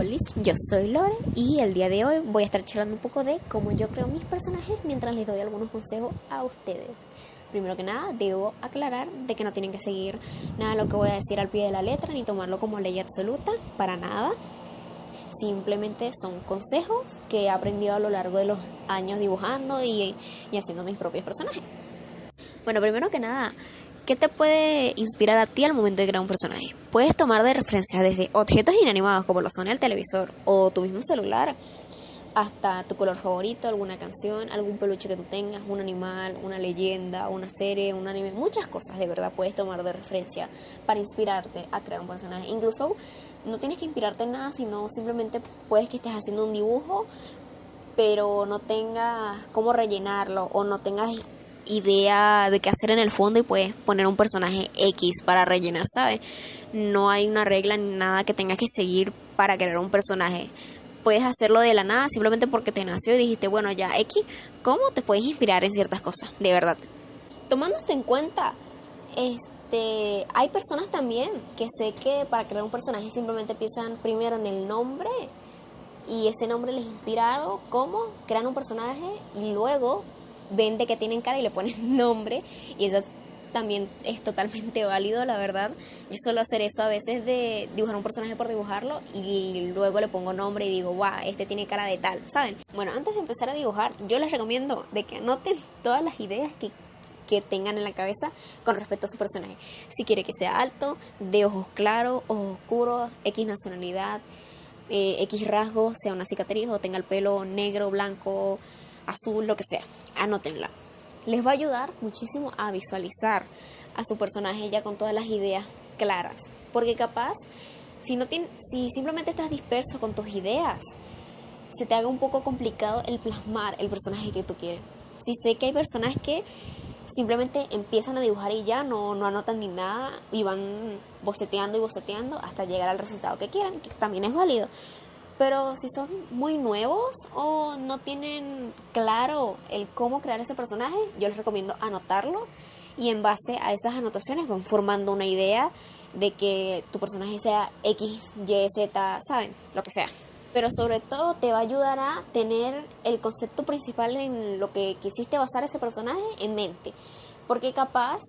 Hola, yo soy Lore y el día de hoy voy a estar charlando un poco de cómo yo creo mis personajes mientras les doy algunos consejos a ustedes. Primero que nada, debo aclarar de que no tienen que seguir nada de lo que voy a decir al pie de la letra ni tomarlo como ley absoluta, para nada. Simplemente son consejos que he aprendido a lo largo de los años dibujando y haciendo mis propios personajes. Bueno, primero que nada, ¿qué te puede inspirar a ti al momento de crear un personaje? Puedes tomar de referencia desde objetos inanimados como lo son el televisor o tu mismo celular, hasta tu color favorito, alguna canción, algún peluche que tú tengas, un animal, una leyenda, una serie, un anime, muchas cosas de verdad puedes tomar de referencia para inspirarte a crear un personaje. Incluso no tienes que inspirarte en nada, sino simplemente puedes que estés haciendo un dibujo, pero no tengas cómo rellenarlo o no tengas idea de qué hacer en el fondo y puedes poner un personaje X para rellenar, ¿sabes? No hay una regla ni nada que tengas que seguir para crear un personaje. Puedes hacerlo de la nada simplemente porque te nació y dijiste, bueno, ya X, ¿cómo te puedes inspirar en ciertas cosas? De verdad. Tomando esto en cuenta, hay personas también que sé que para crear un personaje simplemente piensan primero en el nombre y ese nombre les inspira algo, como crean un personaje y luego ven de que tienen cara y le ponen nombre, y eso también es totalmente válido, la verdad. Yo suelo hacer eso a veces, de dibujar un personaje por dibujarlo y luego le pongo nombre y digo, wow, este tiene cara de tal, ¿saben? Bueno, antes de empezar a dibujar, yo les recomiendo de que anoten todas las ideas que tengan en la cabeza con respecto a su personaje. Si quiere que sea alto, de ojos claros, ojos oscuros, X nacionalidad, X rasgos, sea una cicatriz o tenga el pelo negro, blanco, azul, lo que sea, anótenla. Les va a ayudar muchísimo a visualizar a su personaje ya con todas las ideas claras, porque capaz si simplemente estás disperso con tus ideas, se te haga un poco complicado el plasmar el personaje que tú quieres. Si sé que hay personas que simplemente empiezan a dibujar y ya no anotan ni nada y van boceteando y boceteando hasta llegar al resultado que quieran, que también es válido. Pero si son muy nuevos o no tienen claro el cómo crear ese personaje, yo les recomiendo anotarlo, y en base a esas anotaciones van formando una idea de que tu personaje sea X, Y, Z, ¿saben? Lo que sea. Pero sobre todo te va a ayudar a tener el concepto principal en lo que quisiste basar ese personaje en mente. Porque capaz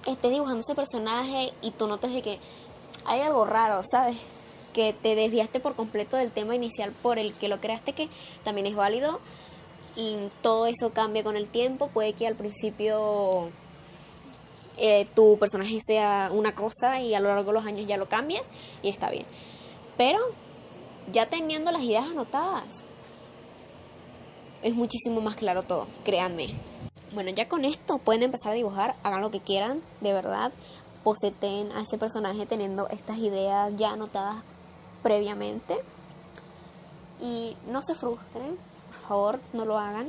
estés dibujando ese personaje y tú notes de que hay algo raro, ¿sabes? Que te desviaste por completo del tema inicial por el que lo creaste, que también es válido. Y todo eso cambia con el tiempo. Puede que al principio tu personaje sea una cosa y a lo largo de los años ya lo cambies y está bien. Pero ya teniendo las ideas anotadas, es muchísimo más claro todo, créanme. Bueno, ya con esto pueden empezar a dibujar, hagan lo que quieran, de verdad. Boceteen a ese personaje teniendo estas ideas ya anotadas previamente y no se frustren, por favor, no lo hagan.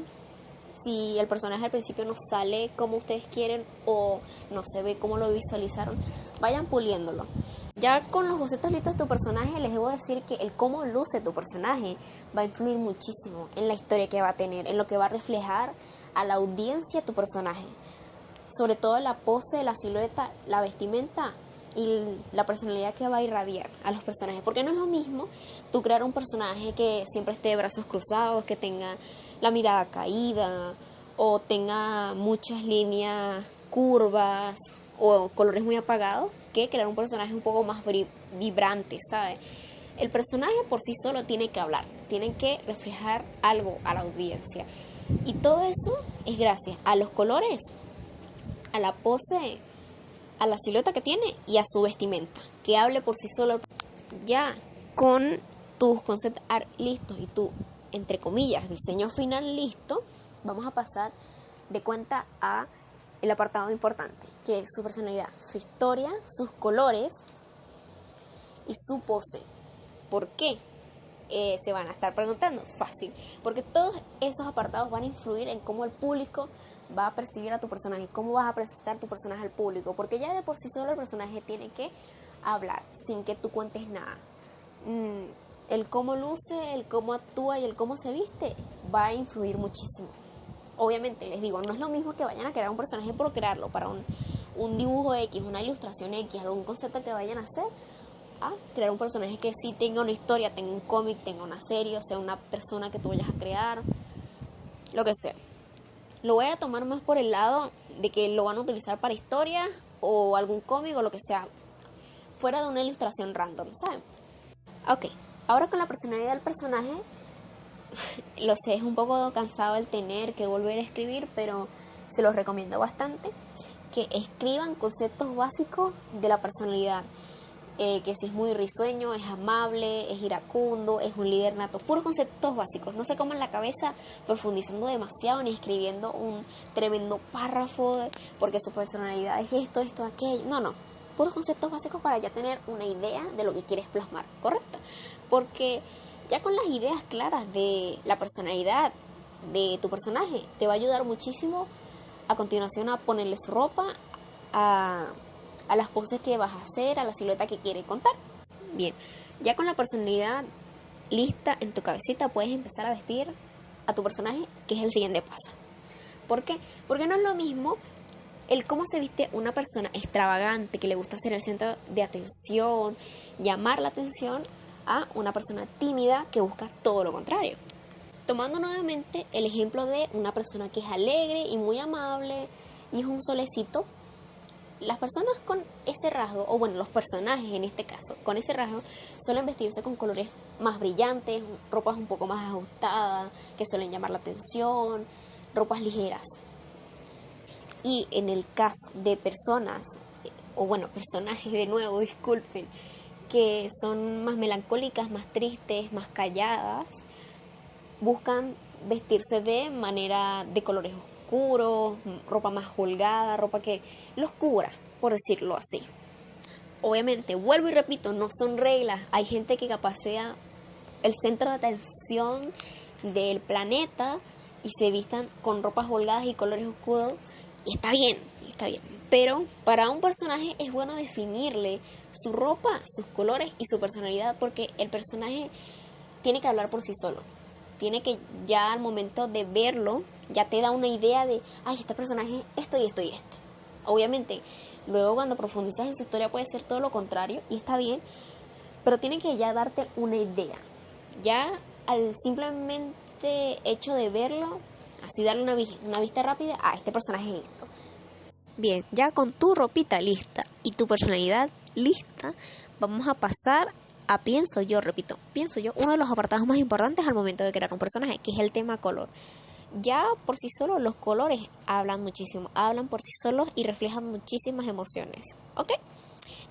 Si el personaje al principio no sale como ustedes quieren o no se ve como lo visualizaron, vayan puliéndolo. Ya con los bocetos listos de tu personaje, les debo decir que el cómo luce tu personaje va a influir muchísimo en la historia que va a tener, en lo que va a reflejar a la audiencia tu personaje. Sobre todo la pose, la silueta, la vestimenta y la personalidad que va a irradiar a los personajes. Porque no es lo mismo tú crear un personaje que siempre esté de brazos cruzados, que tenga la mirada caída o tenga muchas líneas curvas o colores muy apagados, que crear un personaje un poco más vibrante, ¿sabes? El personaje por sí solo tiene que hablar, tiene que reflejar algo a la audiencia. Y todo eso es gracias a los colores, a la pose, a la silueta que tiene y a su vestimenta, que hable por sí solo. Ya con tus concept art listos y tu, entre comillas, diseño final listo, vamos a pasar de cuenta a el apartado importante, que es su personalidad, su historia, sus colores y su pose. ¿Por qué? Se van a estar preguntando. Fácil, porque todos esos apartados van a influir en cómo el público va a percibir a tu personaje, cómo vas a presentar tu personaje al público, porque ya de por sí solo el personaje tiene que hablar sin que tú cuentes nada. El cómo luce, el cómo actúa y el cómo se viste va a influir muchísimo. Obviamente, les digo, no es lo mismo que vayan a crear un personaje por crearlo para un dibujo X, una ilustración X, algún concepto que vayan a hacer, a crear un personaje que sí tenga una historia, tenga un cómic, tenga una serie, o sea, una persona que tú vayas a crear, lo que sea. Lo voy a tomar más por el lado de que lo van a utilizar para historia o algún cómic o lo que sea, fuera de una ilustración random, ¿saben? Ok, ahora con la personalidad del personaje, lo sé, es un poco cansado el tener que volver a escribir, pero se los recomiendo bastante que escriban conceptos básicos de la personalidad. Que si es muy risueño, es amable, es iracundo, es un líder nato, puros conceptos básicos. No se coman la cabeza profundizando demasiado ni escribiendo un tremendo párrafo porque su personalidad es esto, aquello. No, puros conceptos básicos para ya tener una idea de lo que quieres plasmar, ¿correcto? Porque ya con las ideas claras de la personalidad de tu personaje te va a ayudar muchísimo a continuación a ponerle su ropa, a las poses que vas a hacer, a la silueta que quiere contar. Bien, ya con la personalidad lista en tu cabecita puedes empezar a vestir a tu personaje, que es el siguiente paso. ¿Por qué? Porque no es lo mismo el cómo se viste una persona extravagante que le gusta ser el centro de atención, llamar la atención, a una persona tímida que busca todo lo contrario. Tomando nuevamente el ejemplo de una persona que es alegre y muy amable y es un solecito, las personas con ese rasgo, o bueno, los personajes en este caso, con ese rasgo, suelen vestirse con colores más brillantes, ropas un poco más ajustadas, que suelen llamar la atención, ropas ligeras. Y en el caso de personas, o bueno, personajes de nuevo, disculpen, que son más melancólicas, más tristes, más calladas, buscan vestirse de manera de colores oscuros, ropa más holgada, ropa que los cubra, por decirlo así. Obviamente, vuelvo y repito, no son reglas. Hay gente que capaz sea el centro de atención del planeta y se vistan con ropas holgadas y colores oscuros, y está bien. Pero para un personaje es bueno definirle su ropa, sus colores y su personalidad, porque el personaje tiene que hablar por sí solo. Tiene que ya al momento de verlo, ya te da una idea de, este personaje esto y esto y esto. Obviamente, luego cuando profundizas en su historia puede ser todo lo contrario y está bien, pero tiene que ya darte una idea. Ya al simplemente hecho de verlo, así darle una vista rápida, este personaje es esto. Bien, ya con tu ropita lista y tu personalidad lista, vamos a pasar a pienso yo, uno de los apartados más importantes al momento de crear un personaje, que es el tema color. Ya por sí solos los colores hablan muchísimo, hablan por sí solos y reflejan muchísimas emociones, ¿ok?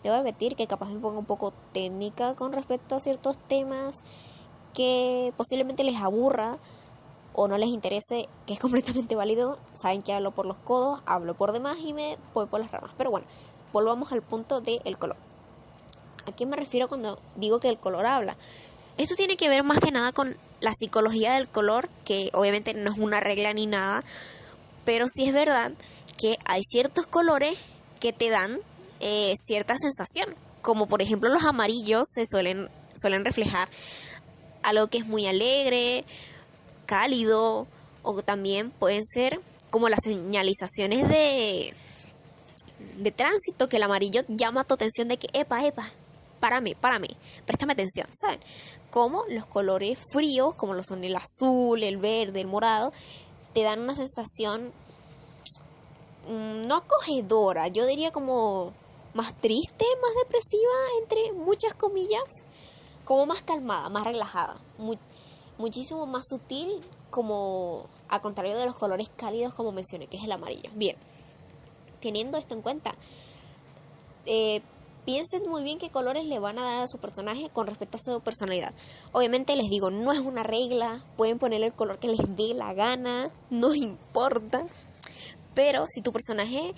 Debo admitir que capaz me pongo un poco técnica con respecto a ciertos temas que posiblemente les aburra o no les interese, que es completamente válido. Saben que hablo por los codos, hablo por demás y me voy por las ramas. Pero bueno, volvamos al punto del color. ¿A qué me refiero cuando digo que el color habla? Esto tiene que ver más que nada con la psicología del color, que obviamente no es una regla ni nada, pero sí es verdad que hay ciertos colores que te dan cierta sensación, como por ejemplo los amarillos suelen reflejar algo que es muy alegre, cálido, o también pueden ser como las señalizaciones de tránsito, que el amarillo llama tu atención de que epa, párame, préstame atención, ¿saben? Como los colores fríos, como lo son el azul, el verde, el morado, te dan una sensación no acogedora, yo diría como más triste, más depresiva, entre muchas comillas, como más calmada, más relajada, muchísimo más sutil, como a contrario de los colores cálidos como mencioné, que es el amarillo. Bien, teniendo esto en cuenta, piensen muy bien qué colores le van a dar a su personaje con respecto a su personalidad. Obviamente les digo, no es una regla, pueden ponerle el color que les dé la gana, no importa. Pero si tu personaje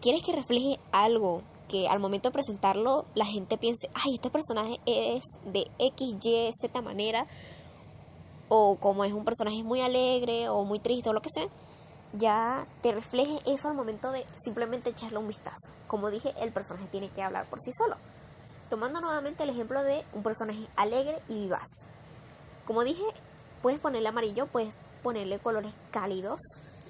quieres que refleje algo que al momento de presentarlo la gente piense, este personaje es de X, Y, Z manera, o como es un personaje muy alegre o muy triste o lo que sea, ya te refleje eso al momento de simplemente echarle un vistazo. Como dije, el personaje tiene que hablar por sí solo. Tomando nuevamente el ejemplo de un personaje alegre y vivaz. Como dije, puedes ponerle amarillo, puedes ponerle colores cálidos.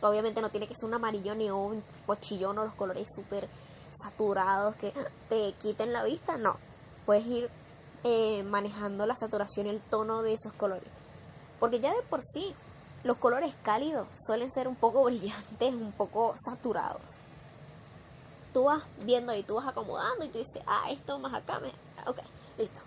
Obviamente no tiene que ser un amarillo neón o chillón o los colores súper saturados que te quiten la vista, no. puedes ir manejando la saturación y el tono de esos colores. Porque ya de por sí, los colores cálidos suelen ser un poco brillantes, un poco saturados. Tú vas viendo y tú vas acomodando y tú dices, esto más acá, ok, listo.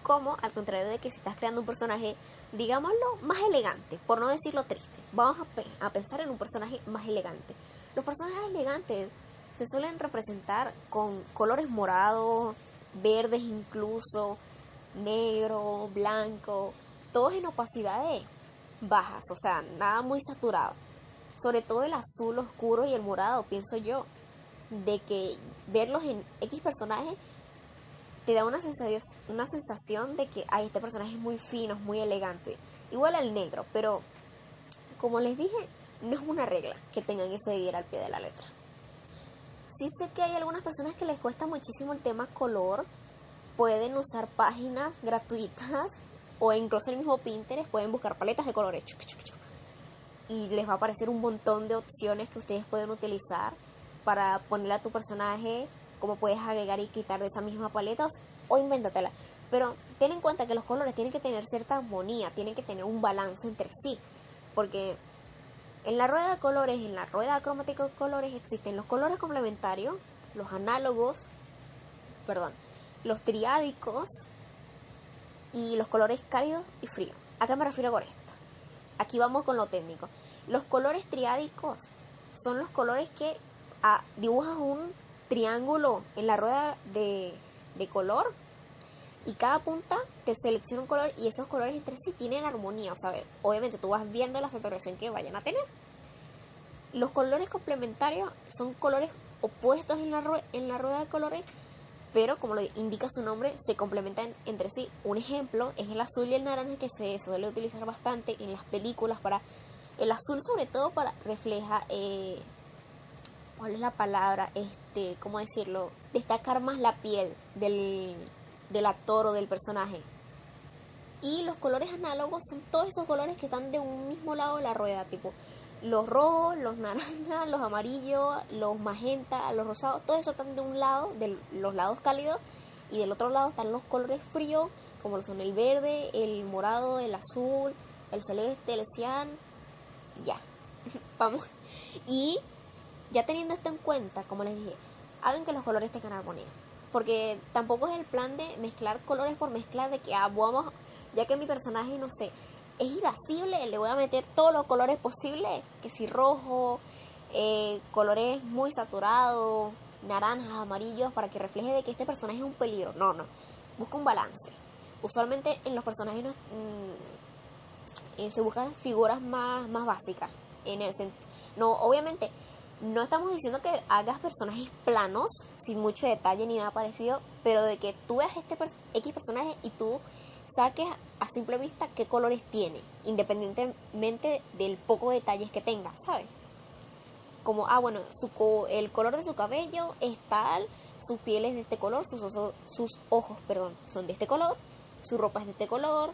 Como al contrario de que si estás creando un personaje, digámoslo, más elegante, por no decirlo triste, vamos a pensar en un personaje más elegante. Los personajes elegantes se suelen representar con colores morados, verdes incluso, negro, blanco, todos en opacidades bajas, o sea, nada muy saturado. Sobre todo el azul oscuro y el morado, pienso yo, de que verlos en X personaje te da una sensación de que este personaje es muy fino, es muy elegante. Igual al negro, pero como les dije, no es una regla que tengan que seguir al pie de la letra. Sí sé que hay algunas personas que les cuesta muchísimo el tema color. Pueden usar páginas gratuitas o incluso en el mismo Pinterest pueden buscar paletas de colores y les va a aparecer un montón de opciones que ustedes pueden utilizar para ponerle a tu personaje, como puedes agregar y quitar de esa misma paleta o invéntatela. Pero ten en cuenta que los colores tienen que tener cierta armonía, tienen que tener un balance entre sí, porque en la rueda de colores, en la rueda cromática de colores existen los colores complementarios, los análogos, los triádicos y los colores cálidos y fríos. ¿A qué me refiero con esto? Aquí vamos con lo técnico. Los colores triádicos son los colores que dibujas un triángulo en la rueda de color y cada punta te selecciona un color y esos colores entre sí tienen armonía, o sea, obviamente tú vas viendo la saturación que vayan a tener. Los colores complementarios son colores opuestos en la rueda de colores, pero como lo indica su nombre, se complementan entre sí. Un ejemplo es el azul y el naranja, que se suele utilizar bastante en las películas el azul sobre todo para refleja ¿cuál es la palabra? ¿Cómo decirlo? Destacar más la piel del actor o del personaje. Y los colores análogos son todos esos colores que están de un mismo lado de la rueda, tipo los rojos, los naranjas, los amarillos, los magenta, los rosados, todo eso están de un lado, de los lados cálidos, y del otro lado están los colores fríos, como lo son el verde, el morado, el azul, el celeste, el cian. Ya, vamos. Y ya teniendo esto en cuenta, como les dije, hagan que los colores tengan armonía, porque tampoco es el plan de mezclar colores por mezclar, de que vamos, ya que mi personaje, no sé, es irascible, le voy a meter todos los colores posibles, que si rojo, colores muy saturados, naranjas, amarillos, para que refleje de que este personaje es un peligro. No, busca un balance. Usualmente en los personajes se buscan figuras más básicas, obviamente no estamos diciendo que hagas personajes planos sin mucho detalle ni nada parecido, pero de que tú veas X personaje y tú saques a simple vista qué colores tiene, independientemente del poco detalles que tenga, ¿sabes? Como, el color de su cabello es tal, su piel es de este color, sus ojos, son de este color, su ropa es de este color,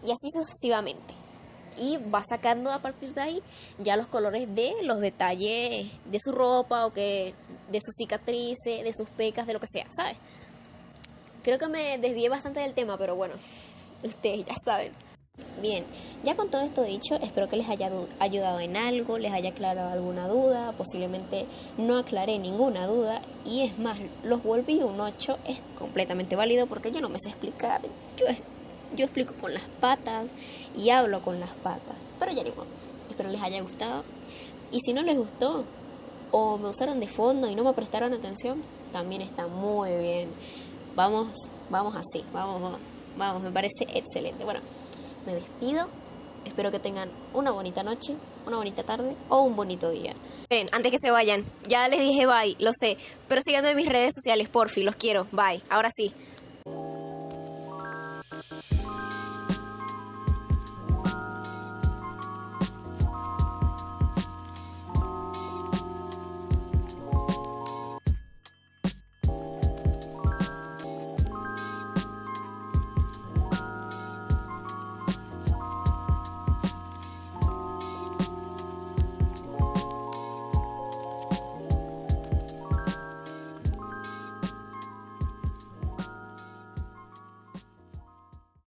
y así sucesivamente. Y va sacando a partir de ahí ya los colores de los detalles de su ropa o de sus cicatrices, de sus pecas, de lo que sea, ¿sabes? Creo que me desvié bastante del tema, pero bueno, ustedes ya saben. Bien, ya con todo esto dicho, espero que les haya ayudado en algo, les haya aclarado alguna duda, posiblemente no aclaré ninguna duda, y es más, los volví un 8, es completamente válido porque yo no me sé explicar, yo explico con las patas y hablo con las patas, pero ya digo, espero les haya gustado, y si no les gustó, o me usaron de fondo y no me prestaron atención, también está muy bien. Vamos así, vamos, me parece excelente. Bueno, me despido, espero que tengan una bonita noche, una bonita tarde o un bonito día. Miren, antes que se vayan, ya les dije bye, lo sé, pero síganme en mis redes sociales, porfi, los quiero, bye, ahora sí.